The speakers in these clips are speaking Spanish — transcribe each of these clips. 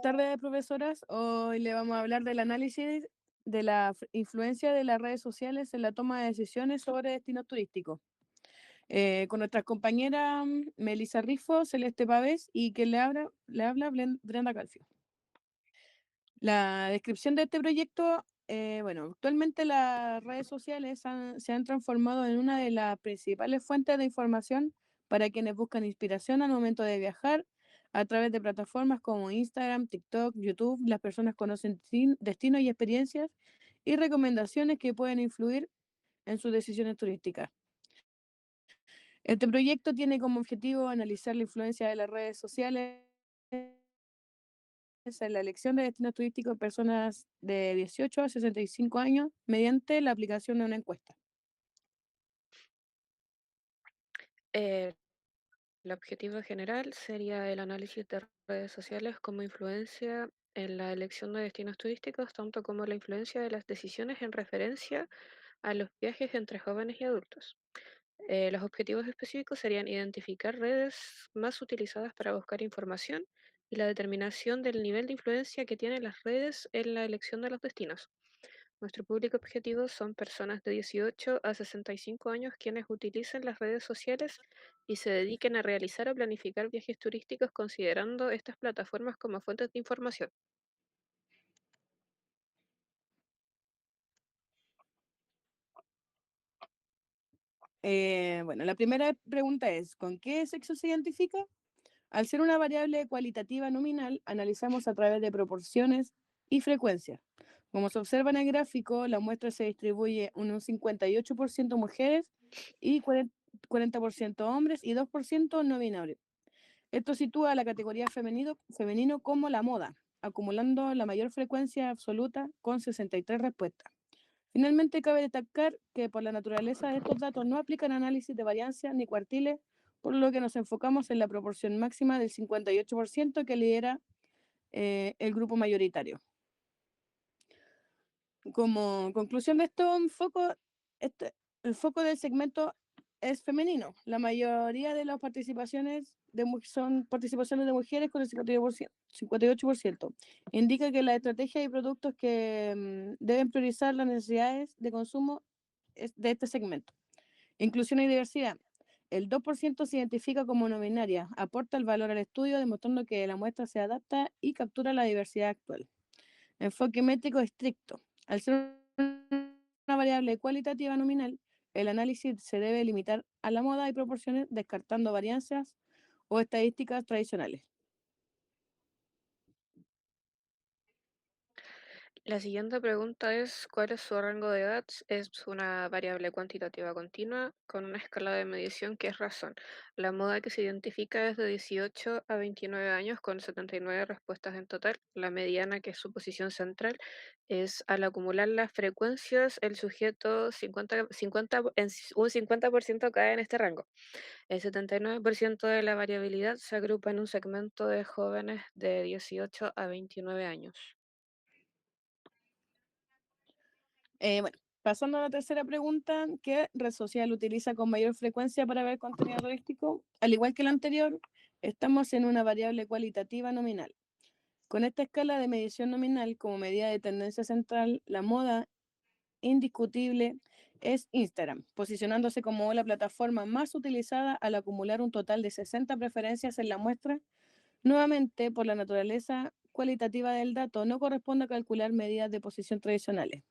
tardes, profesoras. Hoy le vamos a hablar del análisis de la influencia de las redes sociales en la toma de decisiones sobre destinos turísticos. Con nuestras compañeras Melissa Rifo, Celeste Pavés y quien le habla Brenda Calfio. La descripción de este proyecto, bueno, actualmente las redes sociales se han transformado en una de las principales fuentes de información para quienes buscan inspiración al momento de viajar. A través de plataformas como Instagram, TikTok, YouTube, las personas conocen destinos y experiencias y recomendaciones que pueden influir en sus decisiones turísticas. Este proyecto tiene como objetivo analizar la influencia de las redes sociales en la elección de destinos turísticos en personas de 18 a 65 años mediante la aplicación de una encuesta. Eh, el objetivo general sería el análisis de redes sociales como influencia en la elección de destinos turísticos, tanto como la influencia de las decisiones en referencia a los viajes entre jóvenes y adultos. Los objetivos específicos serían identificar redes más utilizadas para buscar información y la determinación del nivel de influencia que tienen las redes en la elección de los destinos. Nuestro público objetivo son personas de 18 a 65 años quienes utilicen las redes sociales y se dediquen a realizar o planificar viajes turísticos considerando estas plataformas como fuentes de información. Bueno, la primera pregunta es, ¿con qué sexo se identifica? Al ser una variable cualitativa nominal, analizamos a través de proporciones y frecuencia. Como se observa en el gráfico, la muestra se distribuye en un 58% mujeres y 40% hombres y 2% no binarios. Esto sitúa a la categoría femenino como la moda, acumulando la mayor frecuencia absoluta con 63 respuestas. Finalmente, cabe destacar que por la naturaleza de estos datos no aplican análisis de varianza ni cuartiles, por lo que nos enfocamos en la proporción máxima del 58% que lidera el grupo mayoritario. Como conclusión de esto, el foco del segmento es femenino. La mayoría de las participaciones son participaciones de mujeres con el 58%. Indica que las estrategias y productos que deben priorizar las necesidades de consumo de este segmento. Inclusión y diversidad. El 2% se identifica como no binaria, aporta el valor al estudio demostrando que la muestra se adapta y captura la diversidad actual. Enfoque métrico estricto. Al ser una variable cualitativa nominal, el análisis se debe limitar a la moda y proporciones, descartando varianzas o estadísticas tradicionales. La siguiente pregunta es, ¿cuál es su rango de edad? Es una variable cuantitativa continua con una escala de medición que es razón. La moda que se identifica es de 18 a 29 años con 79 respuestas en total. La mediana, que es su posición central, es al acumular las frecuencias, el sujeto 50% cae en este rango. El 79% de la variabilidad se agrupa en un segmento de jóvenes de 18 a 29 años. Bueno, pasando a la tercera pregunta, ¿qué red social utiliza con mayor frecuencia para ver contenido turístico? Al igual que la anterior, estamos en una variable cualitativa nominal. Con esta escala de medición nominal como medida de tendencia central, la moda indiscutible es Instagram, posicionándose como la plataforma más utilizada al acumular un total de 60 preferencias en la muestra. Nuevamente, por la naturaleza cualitativa del dato, no corresponde a calcular medidas de posición tradicionales.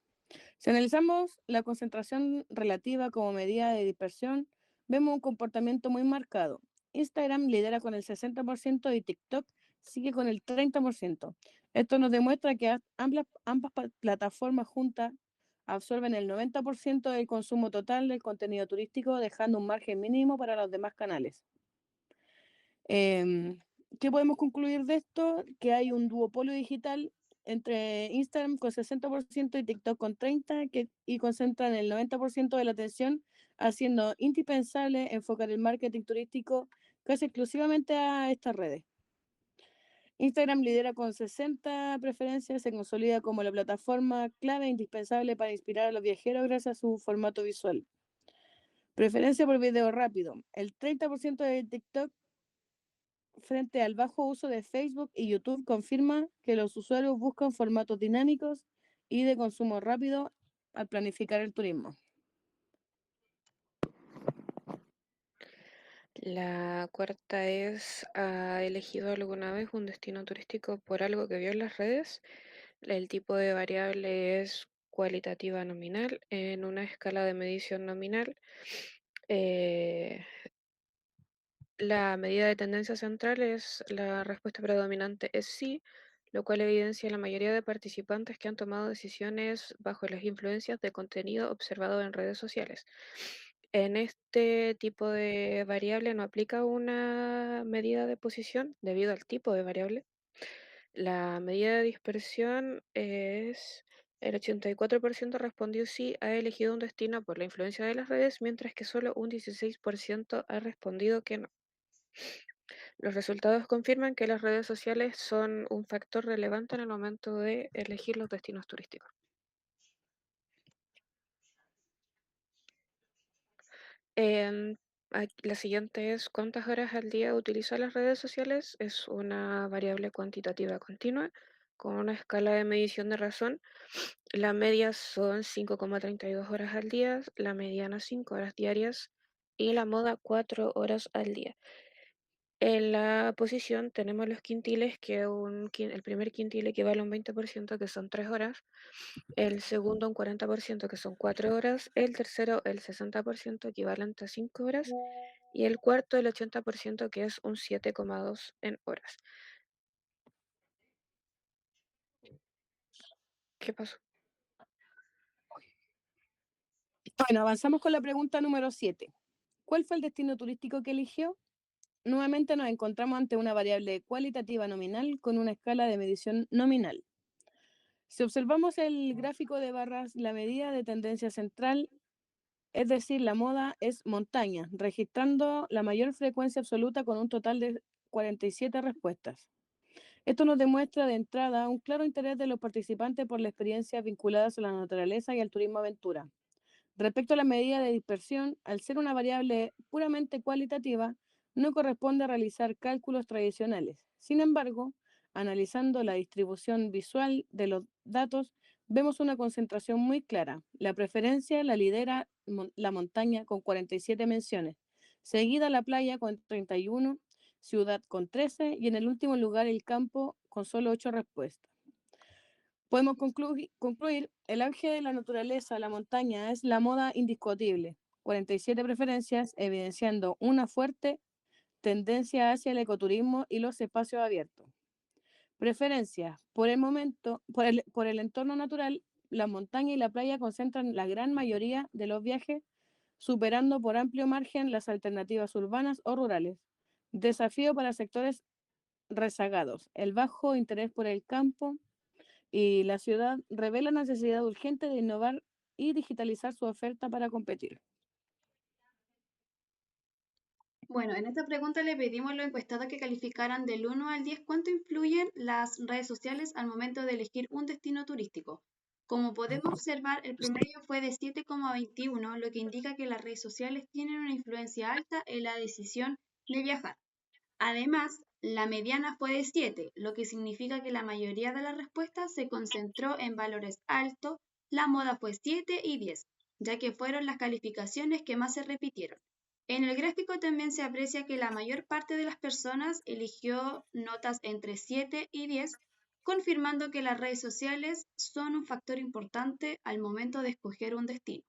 Si analizamos la concentración relativa como medida de dispersión, vemos un comportamiento muy marcado. Instagram lidera con el 60% y TikTok sigue con el 30%. Esto nos demuestra que ambas plataformas juntas absorben el 90% del consumo total del contenido turístico, dejando un margen mínimo para los demás canales. Em, ¿Qué podemos concluir de esto? Que hay un duopolio digital entre Instagram con 60% y TikTok con 30%, y concentran el 90% de la atención, haciendo indispensable enfocar el marketing turístico casi exclusivamente a estas redes. Instagram lidera con 60 preferencias, se consolida como la plataforma clave e indispensable para inspirar a los viajeros gracias a su formato visual. Preferencia por video rápido. El 30% de TikTok frente al bajo uso de Facebook y YouTube confirma que los usuarios buscan formatos dinámicos y de consumo rápido al planificar el turismo. La cuarta es, ¿ha elegido alguna vez un destino turístico por algo que vio en las redes? El tipo de variable es cualitativa nominal en una escala de medición nominal. eh, la medida de tendencia central es la respuesta predominante es sí, lo cual evidencia la mayoría de participantes que han tomado decisiones bajo las influencias de contenido observado en redes sociales. En este tipo de variable no aplica una medida de posición debido al tipo de variable. La medida de dispersión es el 84% respondió sí, ha elegido un destino por la influencia de las redes, mientras que solo un 16% ha respondido que no. Los resultados confirman que las redes sociales son un factor relevante en el momento de elegir los destinos turísticos. Em, la siguiente es cuántas horas al día utiliza las redes sociales. Es una variable cuantitativa continua con una escala de medición de razón. La media son 5,32 horas al día, la mediana 5 horas diarias y la moda 4 horas al día. En la posición tenemos los quintiles, que el primer quintil equivale a un 20%, que son 3 horas, el segundo un 40%, que son 4 horas, el tercero el 60%, equivalente a 5 horas, y el cuarto el 80%, que es un 7,2 en horas. ¿Qué pasó? Bueno, avanzamos con la pregunta número 7. ¿Cuál fue el destino turístico que eligió? Nuevamente nos encontramos ante una variable cualitativa nominal con una escala de medición nominal. Si observamos el gráfico de barras, la medida de tendencia central, es decir, la moda, es montaña, registrando la mayor frecuencia absoluta con un total de 47 respuestas. Esto nos demuestra de entrada un claro interés de los participantes por la experiencia vinculadas a la naturaleza y al turismo aventura. Respecto a la medida de dispersión, al ser una variable puramente cualitativa, no corresponde realizar cálculos tradicionales. Sin embargo, analizando la distribución visual de los datos, vemos una concentración muy clara. La preferencia la lidera la montaña con 47 menciones, seguida la playa con 31, ciudad con 13 y en el último lugar el campo con solo 8 respuestas. Podemos concluir, el auge de la naturaleza, la montaña, es la moda indiscutible. 47 preferencias, evidenciando una fuerte tendencia hacia el ecoturismo y los espacios abiertos. Preferencias. Por el momento, por el entorno natural, la montaña y la playa concentran la gran mayoría de los viajes, superando por amplio margen las alternativas urbanas o rurales. Desafío para sectores rezagados. El bajo interés por el campo y la ciudad revela la necesidad urgente de innovar y digitalizar su oferta para competir. Bueno, en esta pregunta le pedimos a los encuestados que calificaran del 1 al 10 cuánto influyen las redes sociales al momento de elegir un destino turístico. Como podemos observar, el promedio fue de 7,21, lo que indica que las redes sociales tienen una influencia alta en la decisión de viajar. Además, la mediana fue de 7, lo que significa que la mayoría de las respuestas se concentró en valores altos, la moda fue 7 y 10, ya que fueron las calificaciones que más se repitieron. En el gráfico también se aprecia que la mayor parte de las personas eligió notas entre 7 y 10, confirmando que las redes sociales son un factor importante al momento de escoger un destino.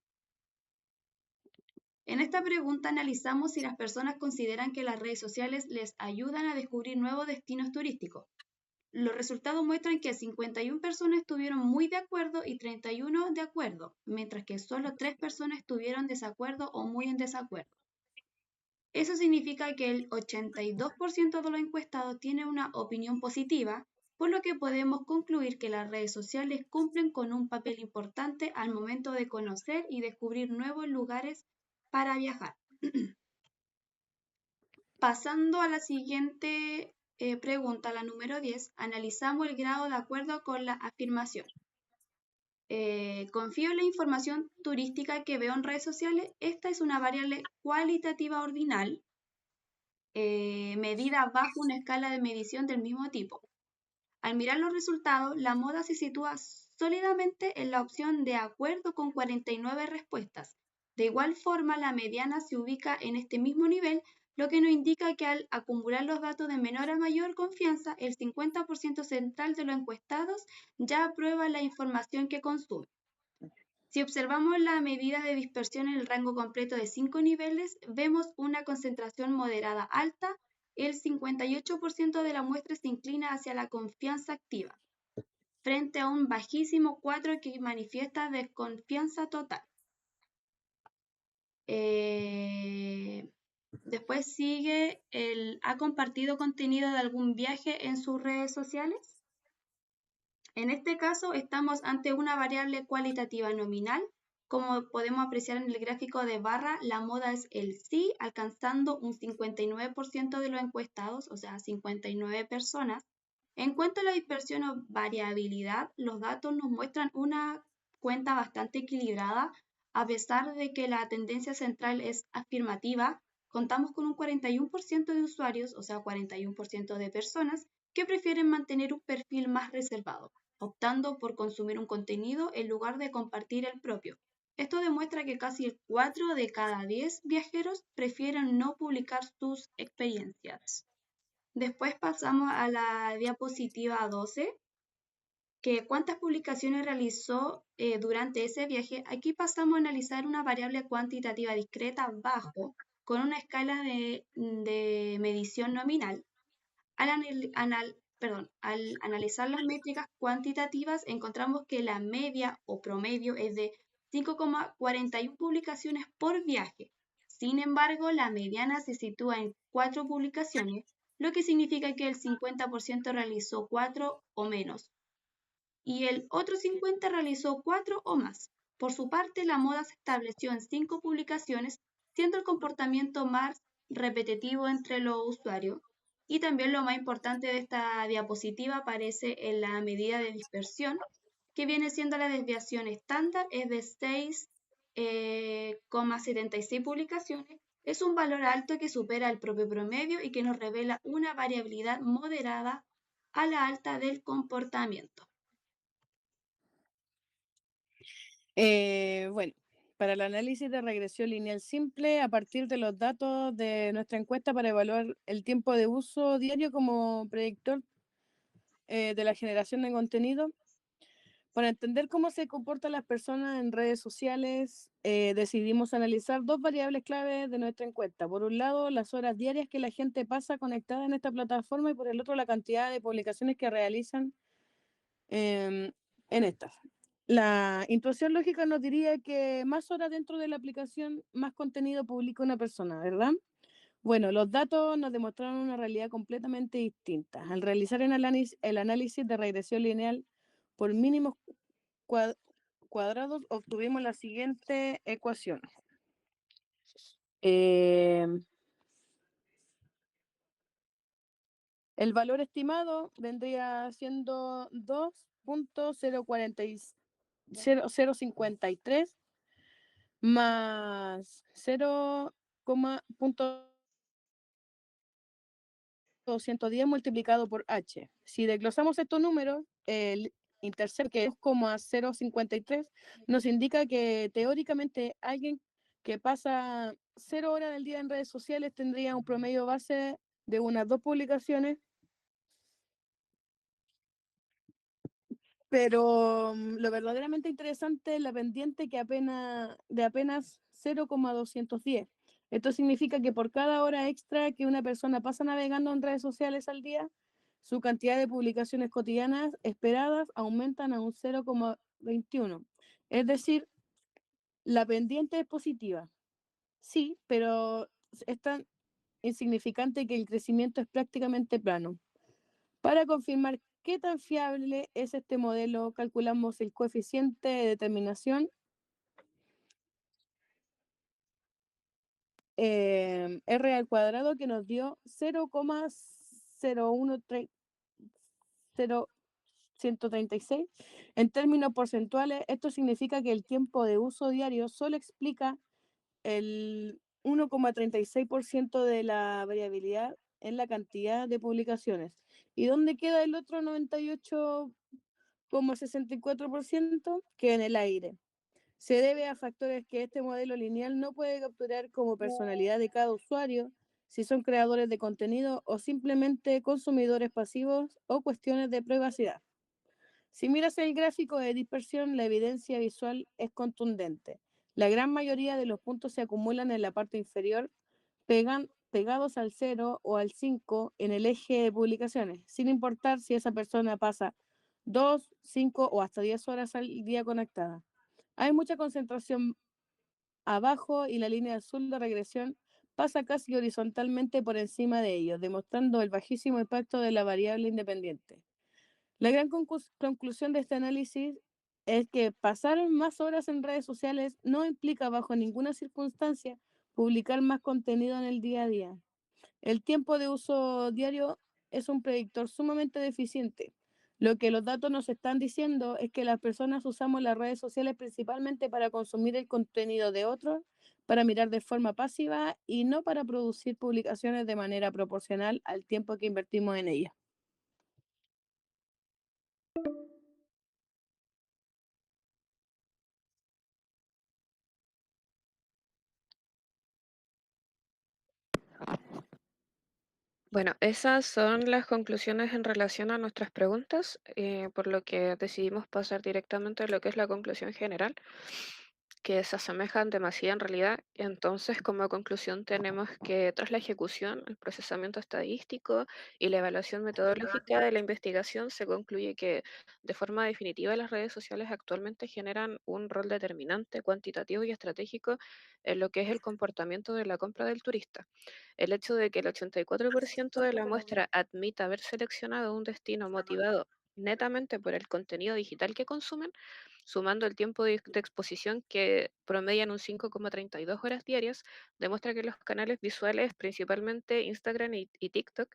En esta pregunta analizamos si las personas consideran que las redes sociales les ayudan a descubrir nuevos destinos turísticos. Los resultados muestran que 51 personas estuvieron muy de acuerdo y 31 de acuerdo, mientras que solo 3 personas estuvieron desacuerdo o muy en desacuerdo. Eso significa que el 82% de los encuestados tiene una opinión positiva, por lo que podemos concluir que las redes sociales cumplen con un papel importante al momento de conocer y descubrir nuevos lugares para viajar. Pasando a la siguiente pregunta, la número 10, analizamos el grado de acuerdo con la afirmación. Confío en la información turística que veo en redes sociales. Esta es una variable cualitativa ordinal medida bajo una escala de medición del mismo tipo. Al mirar los resultados, la moda se sitúa sólidamente en la opción de acuerdo con 49 respuestas. De igual forma, la mediana se ubica en este mismo nivel, lo que nos indica que al acumular los datos de menor a mayor confianza, el 50% central de los encuestados ya aprueba la información que consume. Si observamos la medida de dispersión en el rango completo de 5 niveles, vemos una concentración moderada alta. El 58% de la muestra se inclina hacia la confianza activa, frente a un bajísimo 4% que manifiesta desconfianza total. Después sigue ¿ha compartido contenido de algún viaje en sus redes sociales? En este caso, estamos ante una variable cualitativa nominal. Como podemos apreciar en el gráfico de barra, la moda es el sí, alcanzando un 59% de los encuestados, o sea, 59 personas. En cuanto a la dispersión o variabilidad, los datos nos muestran una cuenta bastante equilibrada. A pesar de que la tendencia central es afirmativa, contamos con un 41% de usuarios, o sea, 41% de personas, que prefieren mantener un perfil más reservado, optando por consumir un contenido en lugar de compartir el propio. Esto demuestra que casi 4 de cada 10 viajeros prefieren no publicar sus experiencias. Después pasamos a la diapositiva 12, que cuántas publicaciones realizó durante ese viaje. Aquí pasamos a analizar una variable cuantitativa discreta bajo, con una escala de medición nominal. Al analizar las métricas cuantitativas, encontramos que la media o promedio es de 5,41 publicaciones por viaje. Sin embargo, la mediana se sitúa en 4 publicaciones, lo que significa que el 50% realizó 4 o menos y el otro 50% realizó 4 o más. Por su parte, la moda se estableció en 5 publicaciones, siendo el comportamiento más repetitivo entre los usuarios. Y también lo más importante de esta diapositiva aparece en la medida de dispersión, que viene siendo la desviación estándar, es de 6,76 publicaciones. Es un valor alto que supera el propio promedio y que nos revela una variabilidad moderada a la alta del comportamiento. Bueno, para el análisis de regresión lineal simple, a partir de los datos de nuestra encuesta para evaluar el tiempo de uso diario como predictor de la generación de contenido, para entender cómo se comportan las personas en redes sociales, decidimos analizar dos variables clave de nuestra encuesta. Por un lado, las horas diarias que la gente pasa conectada en esta plataforma y por el otro, la cantidad de publicaciones que realizan en estas. La intuición lógica nos diría que más horas dentro de la aplicación, más contenido publica una persona, ¿verdad? Bueno, los datos nos demostraron una realidad completamente distinta. Al realizar el análisis de regresión lineal por mínimos cuadrados, obtuvimos la siguiente ecuación. El valor estimado vendría siendo 2.053 más 0,210 multiplicado por h. Si desglosamos estos números, el intercepto, que es 2,053, nos indica que teóricamente alguien que pasa 0 horas del día en redes sociales tendría un promedio base de unas 2 publicaciones, pero lo verdaderamente interesante es la pendiente que apenas 0,210. Esto significa que por cada hora extra que una persona pasa navegando en redes sociales al día, su cantidad de publicaciones cotidianas esperadas aumentan a un 0,21. Es decir, la pendiente es positiva, sí, pero es tan insignificante que el crecimiento es prácticamente plano. Para confirmar qué tan fiable es este modelo, calculamos el coeficiente de determinación R al cuadrado, que nos dio 0,0136. En términos porcentuales, esto significa que el tiempo de uso diario solo explica el 1,36% de la variabilidad en la cantidad de publicaciones. ¿Y dónde queda el otro 98,64%? Queda en el aire. Se debe a factores que este modelo lineal no puede capturar como personalidad de cada usuario, si son creadores de contenido o simplemente consumidores pasivos o cuestiones de privacidad. Si miras el gráfico de dispersión, la evidencia visual es contundente. La gran mayoría de los puntos se acumulan en la parte inferior, pegados al 0 o al 5 en el eje de publicaciones, sin importar si esa persona pasa 2, 5 o hasta 10 horas al día conectada. Hay mucha concentración abajo y la línea azul de regresión pasa casi horizontalmente por encima de ellos, demostrando el bajísimo impacto de la variable independiente. La gran conclusión de este análisis es que pasar más horas en redes sociales no implica bajo ninguna circunstancia publicar más contenido en el día a día. El tiempo de uso diario es un predictor sumamente deficiente. Lo que los datos nos están diciendo es que las personas usamos las redes sociales principalmente para consumir el contenido de otros, para mirar de forma pasiva y no para producir publicaciones de manera proporcional al tiempo que invertimos en ellas. Bueno, esas son las conclusiones en relación a nuestras preguntas, por lo que decidimos pasar directamente a lo que es la conclusión general, que se asemejan demasiado en realidad. Entonces, como conclusión, tenemos que tras la ejecución, el procesamiento estadístico y la evaluación metodológica de la investigación, se concluye que de forma definitiva las redes sociales actualmente generan un rol determinante, cuantitativo y estratégico en lo que es el comportamiento de la compra del turista. El hecho de que el 84% de la muestra admita haber seleccionado un destino motivado netamente por el contenido digital que consumen, sumando el tiempo de exposición que promedian un 5,32 horas diarias, demuestra que los canales visuales, principalmente Instagram y TikTok,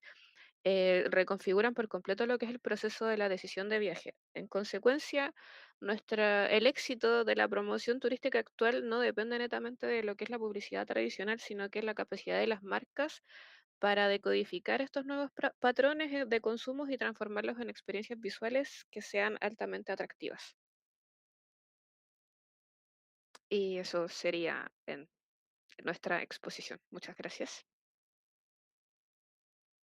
reconfiguran por completo lo que es el proceso de la decisión de viaje. En consecuencia, el éxito de la promoción turística actual no depende netamente de lo que es la publicidad tradicional, sino que es la capacidad de las marcas para decodificar estos nuevos patrones de consumos y transformarlos en experiencias visuales que sean altamente atractivas. Y eso sería en nuestra exposición. Muchas gracias.